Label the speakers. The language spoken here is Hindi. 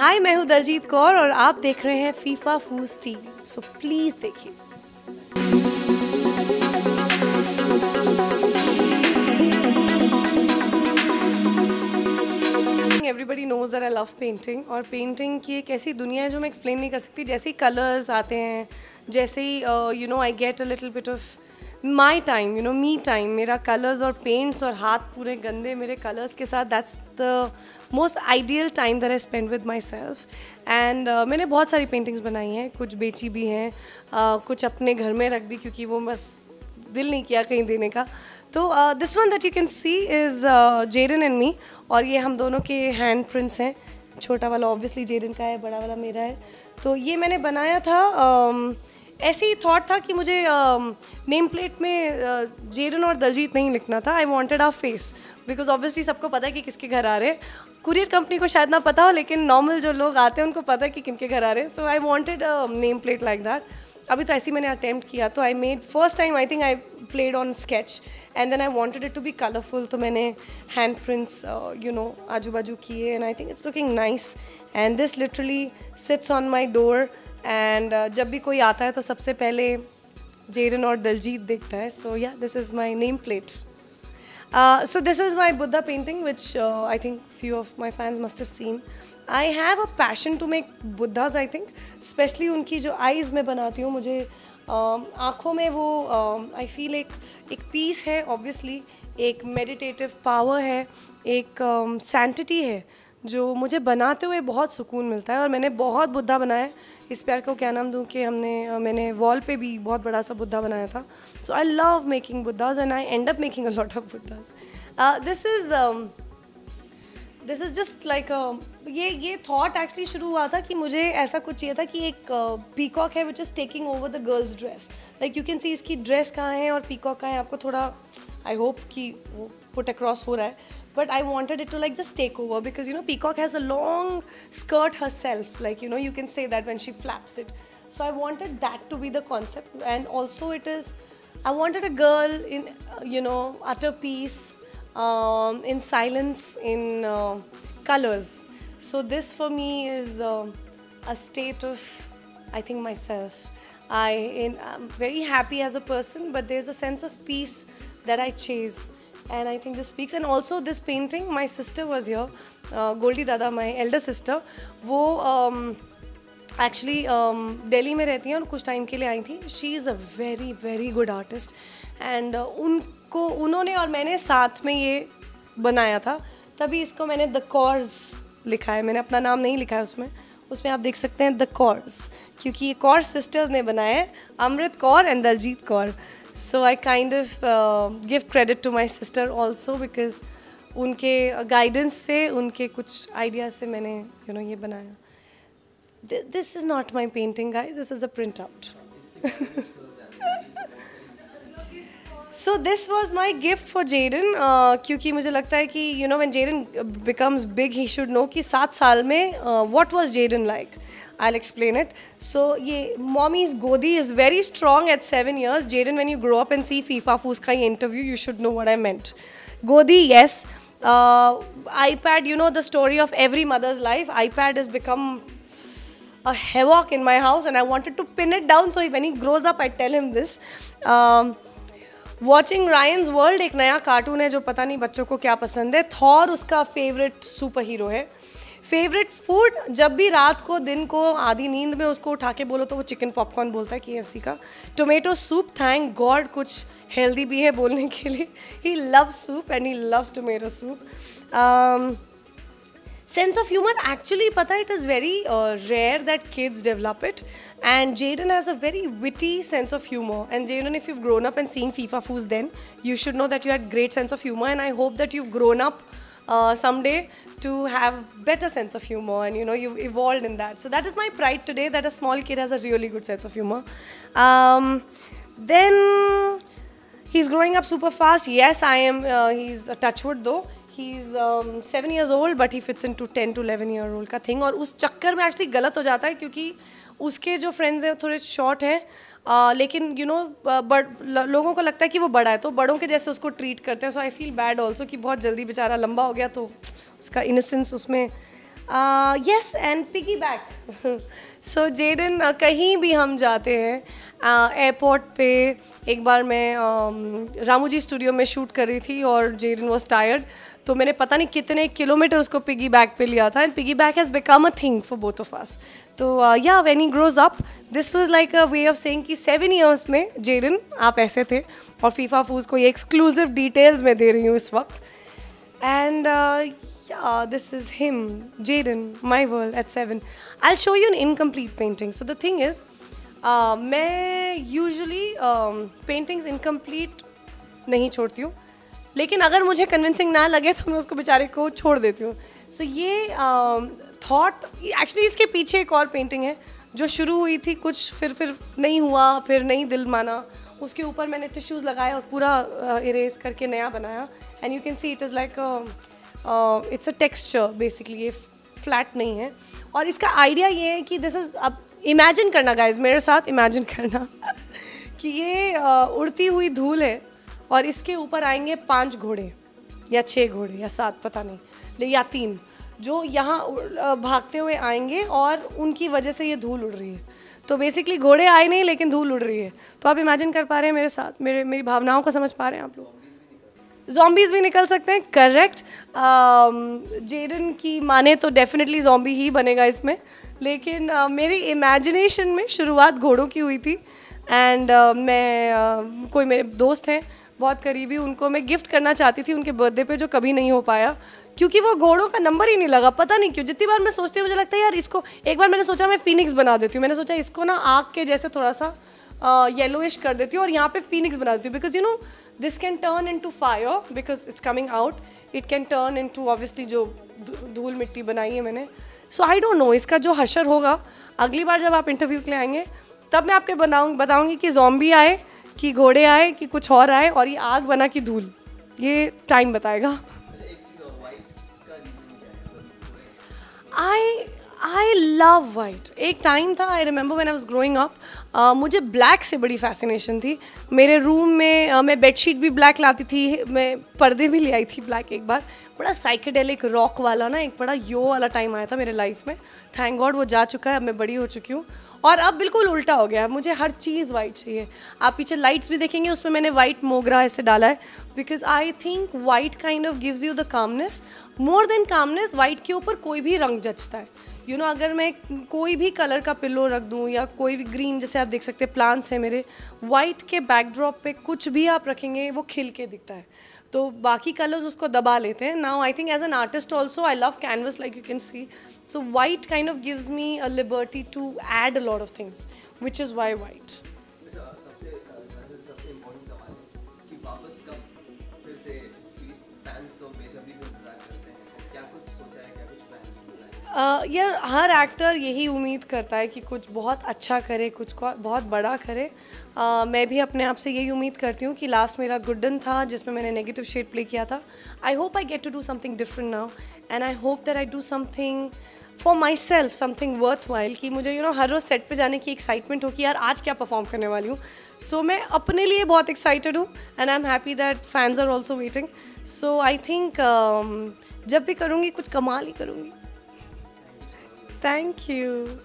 Speaker 1: हाय, मैं हूँ दलजीत कौर और आप देख रहे हैं FIFA Fooz TV, so please देखिए। Everybody knows that I love painting, और पेंटिंग की एक ऐसी दुनिया है जो मैं एक्सप्लेन नहीं कर सकती। जैसे ही कलर्स आते हैं, जैसे ही I get a little bit of my time, me time, मेरा कलर्स और पेंट्स और हाथ पूरे गंदे मेरे कलर्स के साथ, that's the most ideal time that I spend with myself. And मैंने बहुत सारी पेंटिंग्स बनाई हैं, कुछ बेची भी हैं, कुछ अपने घर में रख दी क्योंकि वो बस दिल नहीं किया कहीं देने का। तो this one that you can see is Jayden and me, और ये हम दोनों के हैंड प्रिंट्स हैं। छोटा वाला ऑब्वियसली जेडन का है, बड़ा वाला मेरा है। तो ये मैंने बनाया था, ऐसे ही थॉट था कि मुझे नेम प्लेट में जेडन और दलजीत नहीं लिखना था। I wanted our face, because obviously सबको पता है कि किसके घर आ रहे हैं। कुरियर कंपनी को शायद ना पता हो, लेकिन नॉर्मल जो लोग आते हैं उनको पता है कि किनके घर आ रहे हैं। So I wanted name plate like that. अभी तो ऐसे ही मैंने अटैम्प्ट किया, तो I made first time, I think I played on sketch and then I wanted it to be colourful. तो मैंने हैंड प्रिंट्स आजू बाजू किए, and I think it's looking nice. And this literally sits on my door, and जब भी कोई आता है तो सबसे पहले जेडन और दलजीत देखता है। सो या, this is my name plate. So this is my Buddha painting, which I think few of my fans must have seen. I have a passion to make Buddhas, I think, especially उनकी जो eyes मैं बनाती हूँ, मुझे आँखों में वो I feel एक peace है, obviously एक meditative power है, एक sanctity है जो मुझे बनाते हुए बहुत सुकून मिलता है। और मैंने बहुत बुद्धा बनाया है। इस प्यार को क्या नाम दूँ कि मैंने वॉल पे भी बहुत बड़ा सा बुद्धा बनाया था। So I love making Buddhas and I end up making a lot of Buddhas. This is just like ये थॉट एक्चुअली शुरू हुआ था कि मुझे ऐसा कुछ चाहिए था कि एक पीकॉक है which is taking over the girls dress. Like you can सी इसकी ड्रेस कहाँ है और पीकॉक कहाँ है, आपको थोड़ा आई होप कि वो पुट अक्रॉस हो रहा है। But I wanted it to like just take over, because peacock has a long skirt herself, like you can say that when she flaps it. So I wanted that to be the concept, and also I wanted a girl in utter peace, in silence, in colors. So this for me is a state of, I think, myself. I'm very happy as a person, but there's a sense of peace that I chase. And I think this speaks. And also this painting, my sister was here, Goldie Dada, my elder sister. वो actually दिल्ली में रहती हैं और कुछ टाइम के लिए आई थी. She is a very very good artist. And उन्होंने और मैंने साथ में ये बनाया था. तभी इसको मैंने The Kaurs लिखा है. मैंने अपना नाम नहीं लिखा है उसमें आप देख सकते हैं The Kaurs, क्योंकि ये कौर सिस्टर्स ने बनाया है, Amrit Kaur and Daljit Kaur. So I kind of give credit to my sister also, because उनके guidance से, उनके कुछ ideas से मैंने ये बनाया. This is not my painting, guys. This is a printout. So this was my gift for Jaden, क्योंकि मुझे लगता है कि when Jaden becomes big, he should know कि 7 साल में what was Jaden like. I'll explain it. So ये mommy's godi is very strong at 7 years. Jaden, when you grow up and see FIFA Fooz ka interview, you should know what I meant. Godi, yes. iPad, the story of every mother's life. iPad has become a havoc in my house, and I wanted to pin it down so when he grows up, I tell him this. Watching रायन्स world एक नया कार्टून है जो पता नहीं बच्चों को क्या पसंद है. थॉर उसका फेवरेट सुपर हीरो है. फेवरेट फूड, जब भी रात को दिन को आधी नींद में उसको उठा के बोलो तो वो चिकन पॉपकॉर्न बोलता है, KFC का. टोमेटो सूप, थैंक गॉड कुछ हेल्दी भी है बोलने के लिए. He loves soup and he loves tomato soup. Sense of humor, actually पता है, it is very rare that kids develop it, and Jaden has a very witty sense of humor. And Jaden, if you've grown up and seen FIFA Fooz, then you should know that you had great sense of humor, and I hope that you've grown up someday to have better sense of humor, and you've evolved in that. So that is my pride today, that a small kid has a really good sense of humor. Then he's growing up super fast. Yes, I am. He's a touchwood though. He's 7 years old, but he fits into 10 to 11-year-old का थिंग. और उस चक्कर में एक्चुअली गलत हो जाता है क्योंकि उसके जो फ्रेंड्स हैं थोड़े शॉर्ट हैं, लेकिन लोगों को लगता है कि वो बड़ा है तो बड़ों के जैसे उसको ट्रीट करते हैं. So I feel bad also कि बहुत जल्दी बेचारा लंबा हो गया तो उसका इनोसेंस उसमें. Yes and piggyback. So Jayden कहीं भी हम जाते हैं, एयरपोर्ट पे एक बार मैं रामू जी स्टूडियो में शूट कर रही थी और जेडन वॉज टायर्ड, तो मैंने पता नहीं कितने किलोमीटर उसको पिगी बैक पे लिया था. And piggy back has become a thing for both of us. तो या when he grows up this was like a way of saying कि 7 years में जेडन आप ऐसे थे. और फीफा फूज को ये एक्सक्लूसिव डिटेल्स में दे रही हूँ इस वक्त. And yeah, this is him, Jaden, my world at 7. I'll show you an incomplete painting. So the thing is, मैं usually paintings incomplete नहीं छोड़ती हूँ, लेकिन अगर मुझे convincing ना लगे तो मैं उसको बेचारे को छोड़ देती हूँ. So ये thought, actually इसके पीछे एक और painting है जो शुरू हुई थी कुछ, फिर नहीं हुआ, फिर नहीं दिल माना, उसके ऊपर मैंने टिश्यूज़ लगाए और पूरा इरेज करके नया बनाया. And you can see it is like it's a texture basically, ये फ्लैट नहीं है. और इसका आइडिया ये है कि दिस इज़, अब इमेजिन करना गाइज, मेरे साथ इमेजिन करना कि ये उड़ती हुई धूल है और इसके ऊपर आएंगे 5 घोड़े या 6 घोड़े या 7 पता नहीं, या 3 जो यहाँ भागते हुए आएंगे और उनकी वजह से ये धूल उड़ रही है. तो बेसिकली घोड़े आए नहीं लेकिन धूल उड़ रही है. तो आप इमेजिन कर पा रहे हैं मेरे साथ, मेरी भावनाओं को समझ पा रहे हैं आप लोग. ज़ॉम्बीज़ भी निकल सकते हैं, करेक्ट. जेडन की माने तो डेफिनेटली ज़ॉम्बी ही बनेगा इसमें, लेकिन मेरी इमेजिनेशन में शुरुआत घोड़ों की हुई थी. एंड मैं कोई मेरे दोस्त हैं बहुत करीबी, उनको मैं गिफ्ट करना चाहती थी उनके बर्थडे पे, जो कभी नहीं हो पाया क्योंकि वो घोड़ों का नंबर ही नहीं लगा. पता नहीं क्यों, जितनी बार मैं सोचती हूँ मुझे लगता है यार इसको, एक बार मैंने सोचा मैं फिनिक्स बना देती हूँ, मैंने सोचा इसको ना आग के जैसे थोड़ा सा येलोइश कर देती हूँ और यहाँ पे फिनिक्स बना देती हूँ, because you know this can turn into fire because it's coming out, it can turn into obviously जो धूल मिट्टी बनाई है मैंने. सो आई डोंट नो इसका जो हशर होगा, अगली बार जब आप इंटरव्यू के लिए आएंगे तब मैं आपके बताऊँगी कि ज़ॉम्बी आए कि घोड़े आए कि कुछ और आए और ये आग बना कि धूल, ये टाइम बताएगा. I love white. एक टाइम था, I remember when I was growing up, मुझे ब्लैक से बड़ी फैसिनेशन थी. मेरे रूम में मैं बेडशीट भी ब्लैक लाती थी, मैं पर्दे भी ले आई थी ब्लैक. एक बार बड़ा साइकेडेलिक रॉक वाला ना एक बड़ा यो वाला टाइम आया था मेरे लाइफ में. थैंक गॉड वो जा चुका है, अब मैं बड़ी हो चुकी हूँ. और अब बिल्कुल उल्टा हो गया है, मुझे हर चीज़ वाइट चाहिए. आप पीछे लाइट्स भी देखेंगे, उसमें मैंने वाइट मोगरा ऐसे डाला है because I think white kind of gives you the calmness. More than calmness, white के ऊपर कोई भी रंग जचता है. यू नो अगर मैं कोई भी कलर का पिल्लो रख दूँ या कोई भी ग्रीन, जैसे आप देख सकते हैं प्लांट्स हैं मेरे, वाइट के बैकड्रॉप पे कुछ भी आप रखेंगे वो खिल के दिखता है. तो बाकी कलर्स उसको दबा लेते हैं. Now I think as an artist also I love canvas like you can see. So white kind of gives me a liberty to add a lot of things which is why white. यार हर एक्टर यही उम्मीद करता है कि कुछ बहुत अच्छा करे, कुछ बहुत बड़ा करे. मैं भी अपने आप से यही उम्मीद करती हूँ कि लास्ट मेरा गुड्डन था जिसमें मैंने नेगेटिव शेड प्ले किया था. I hope I get to do something different now and I hope that I do something for myself, something worthwhile, कि मुझे यू नो हर रोज़ सेट पे जाने की एक्साइटमेंट हो कि यार आज क्या परफॉर्म करने वाली हूँ. सो मैं अपने लिए बहुत एक्साइटेड हूँ and I am happy that fans are also waiting. So I think जब भी करूँगी कुछ कमाल ही करूँगी. Thank you.